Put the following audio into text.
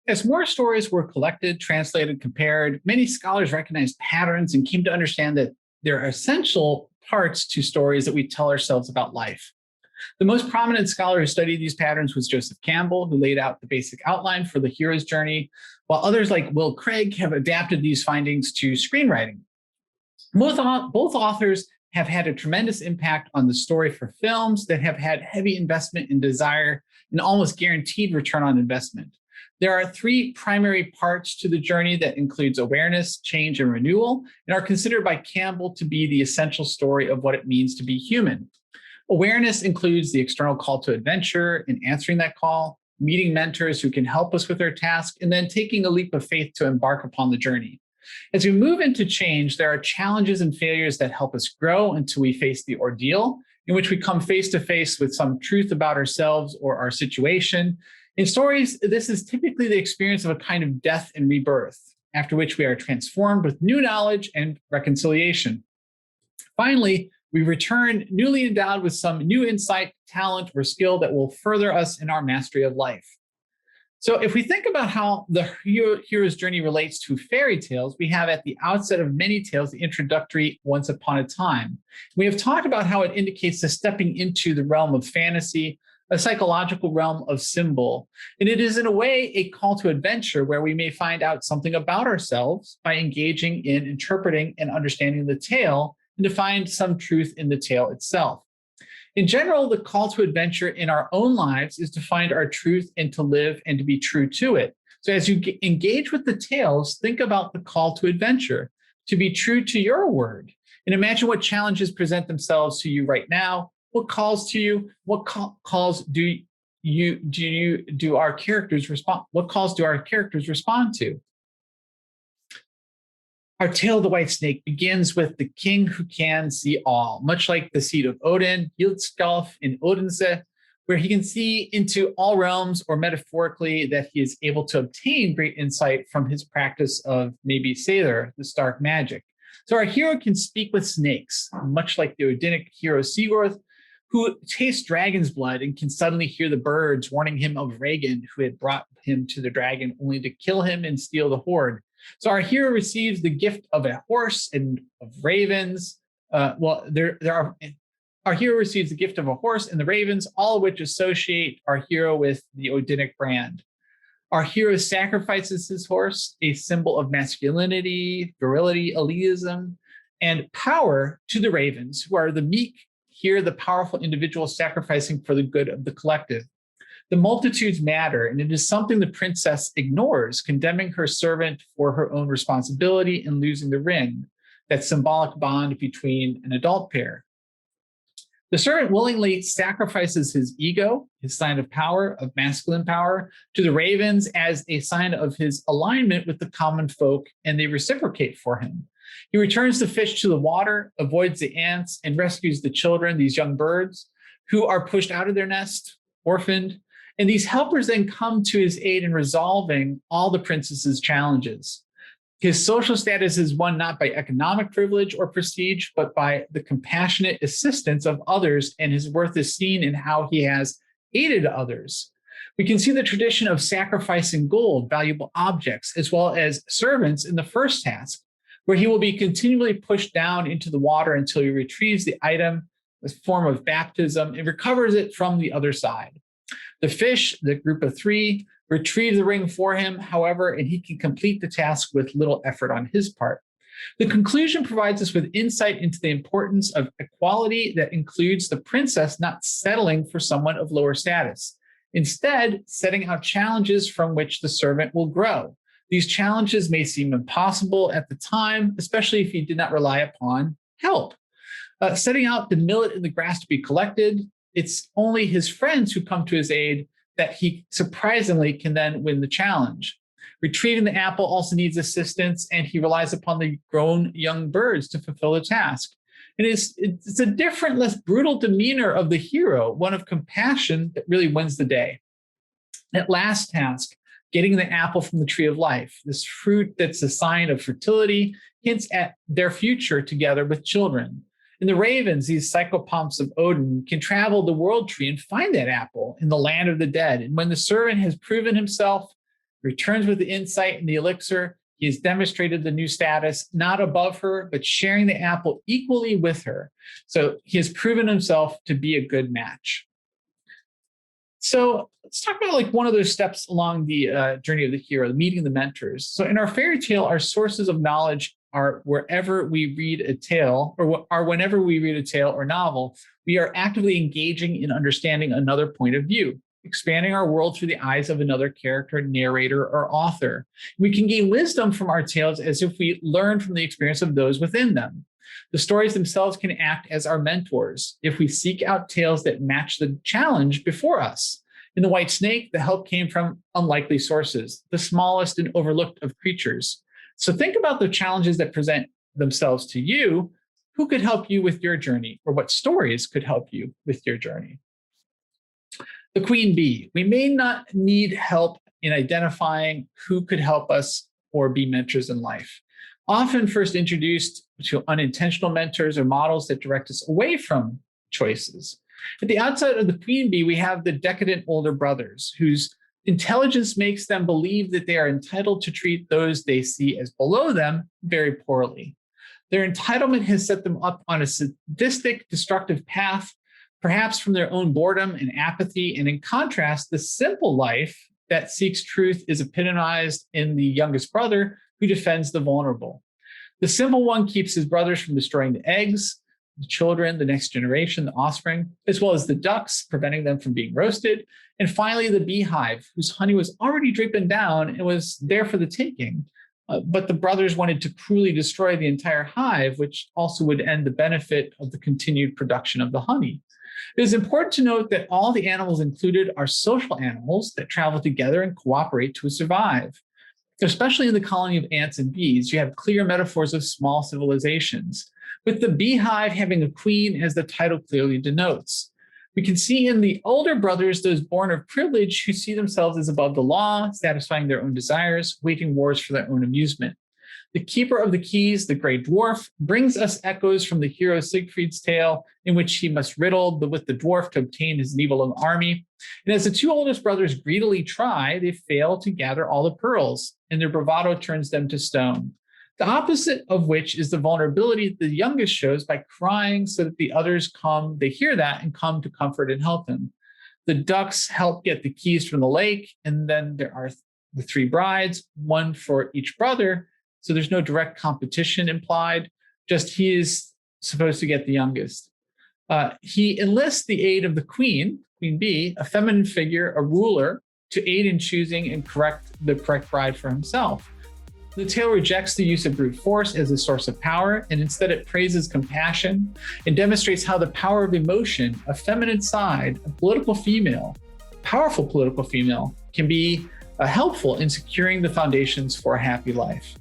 As more stories were collected, translated, compared, many scholars recognized patterns and came to understand that there are essential parts to stories that we tell ourselves about life. The most prominent scholar who studied these patterns was Joseph Campbell, who laid out the basic outline for the hero's journey, while others like Will Craig have adapted these findings to screenwriting. Both authors have had a tremendous impact on the story for films that have had heavy investment and desire and almost guaranteed return on investment. There are three primary parts to the journey that includes awareness, change, and renewal, and are considered by Campbell to be the essential story of what it means to be human. Awareness includes the external call to adventure and answering that call, meeting mentors who can help us with our task, and then taking a leap of faith to embark upon the journey. As we move into change, there are challenges and failures that help us grow until we face the ordeal, in which we come face to face with some truth about ourselves or our situation. In stories, this is typically the experience of a kind of death and rebirth, after which we are transformed with new knowledge and reconciliation. Finally, we return newly endowed with some new insight, talent, or skill that will further us in our mastery of life. So if we think about how the hero's journey relates to fairy tales, we have at the outset of many tales the introductory once upon a time. We have talked about how it indicates the stepping into the realm of fantasy, a psychological realm of symbol. And it is in a way a call to adventure where we may find out something about ourselves by engaging in interpreting and understanding the tale and to find some truth in the tale itself. In general, the call to adventure in our own lives is to find our truth and to live and to be true to it. So as you engage with the tales, think about the call to adventure, to be true to your word, and imagine what challenges present themselves to you right now. What calls to you? What calls do our characters respond? What calls do our characters respond to? Our tale of the White Snake begins with the king who can see all, much like the seat of Odin, Hildskjalf in Odense, where he can see into all realms, or metaphorically, that he is able to obtain great insight from his practice of maybe Seidr, the Stark magic. So our hero can speak with snakes, much like the Odinic hero Sigurd, who tastes dragon's blood and can suddenly hear the birds warning him of Regin, who had brought him to the dragon only to kill him and steal the hoard. So our hero receives the gift of a horse and of ravens. Our hero receives the gift of a horse and the ravens, all of which associate our hero with the Odinic brand. Our hero sacrifices his horse, a symbol of masculinity, virility, elitism, and power, to the ravens, who are the meek, here the powerful individual sacrificing for the good of the collective. The multitudes matter, and it is something the princess ignores, condemning her servant for her own responsibility in losing the ring, that symbolic bond between an adult pair. The servant willingly sacrifices his ego, his sign of power, of masculine power, to the ravens as a sign of his alignment with the common folk, and they reciprocate for him. He returns the fish to the water, avoids the ants, and rescues the children, these young birds, who are pushed out of their nest, orphaned. And these helpers then come to his aid in resolving all the princess's challenges. His social status is won not by economic privilege or prestige, but by the compassionate assistance of others, and his worth is seen in how he has aided others. We can see the tradition of sacrificing gold, valuable objects, as well as servants in the first task, where he will be continually pushed down into the water until he retrieves the item, a form of baptism, and recovers it from the other side. The fish, the group of three, retrieve the ring for him, however, and he can complete the task with little effort on his part. The conclusion provides us with insight into the importance of equality that includes the princess not settling for someone of lower status, instead setting out challenges from which the servant will grow. These challenges may seem impossible at the time, especially if he did not rely upon help. Setting out the millet in the grass to be collected, it's only his friends who come to his aid that he surprisingly can then win the challenge. Retrieving the apple also needs assistance, and he relies upon the grown young birds to fulfill the task. It's a different, less brutal demeanor of the hero, one of compassion that really wins the day. That last task, getting the apple from the tree of life, this fruit that's a sign of fertility, hints at their future together with children. And the ravens, these psychopomps of Odin, can travel the world tree and find that apple in the land of the dead. And when the servant has proven himself, returns with the insight and the elixir. He has demonstrated the new status, not above her, but sharing the apple equally with her. So he has proven himself to be a good match. So let's talk about like one of those steps along the journey of the hero, meeting the mentors. So in our fairy tale, our sources of knowledge are wherever we read a tale, or are whenever we read a tale or novel, we are actively engaging in understanding another point of view, expanding our world through the eyes of another character, narrator, or author. We can gain wisdom from our tales as if we learn from the experience of those within them. The stories themselves can act as our mentors if we seek out tales that match the challenge before us. In The White Snake, the help came from unlikely sources, the smallest and overlooked of creatures. So think about the challenges that present themselves to you. Who could help you with your journey, or what stories could help you with your journey? The queen bee. We may not need help in identifying who could help us or be mentors in life. Often first introduced to unintentional mentors or models that direct us away from choices. At the outset of the queen bee, we have the decadent older brothers whose intelligence makes them believe that they are entitled to treat those they see as below them very poorly. Their entitlement has set them up on a sadistic, destructive path, perhaps from their own boredom and apathy. And in contrast, the simple life that seeks truth is epitomized in the youngest brother who defends the vulnerable. The simple one keeps his brothers from destroying the eggs, the children, the next generation, the offspring, as well as the ducks, preventing them from being roasted. And finally, the beehive, whose honey was already dripping down and was there for the taking. But the brothers wanted to cruelly destroy the entire hive, which also would end the benefit of the continued production of the honey. It is important to note that all the animals included are social animals that travel together and cooperate to survive. Especially in the colony of ants and bees, you have clear metaphors of small civilizations, with the beehive having a queen, as the title clearly denotes. We can see in the older brothers those born of privilege who see themselves as above the law, satisfying their own desires, waging wars for their own amusement. The keeper of the keys, the gray dwarf, brings us echoes from the hero Siegfried's tale, in which he must riddle with the dwarf to obtain his Nibelung army. And as the two oldest brothers greedily try, they fail to gather all the pearls, and their bravado turns them to stone. The opposite of which is the vulnerability the youngest shows by crying so that the others come, they hear that and come to comfort and help him. The ducks help get the keys from the lake, and then there are the three brides, one for each brother. So there's no direct competition implied, just he is supposed to get the youngest. He enlists the aid of the queen bee, a feminine figure, a ruler, to aid in choosing and the correct bride for himself. The tale rejects the use of brute force as a source of power, and instead it praises compassion and demonstrates how the power of emotion, a feminine side, a powerful political female, can be helpful in securing the foundations for a happy life.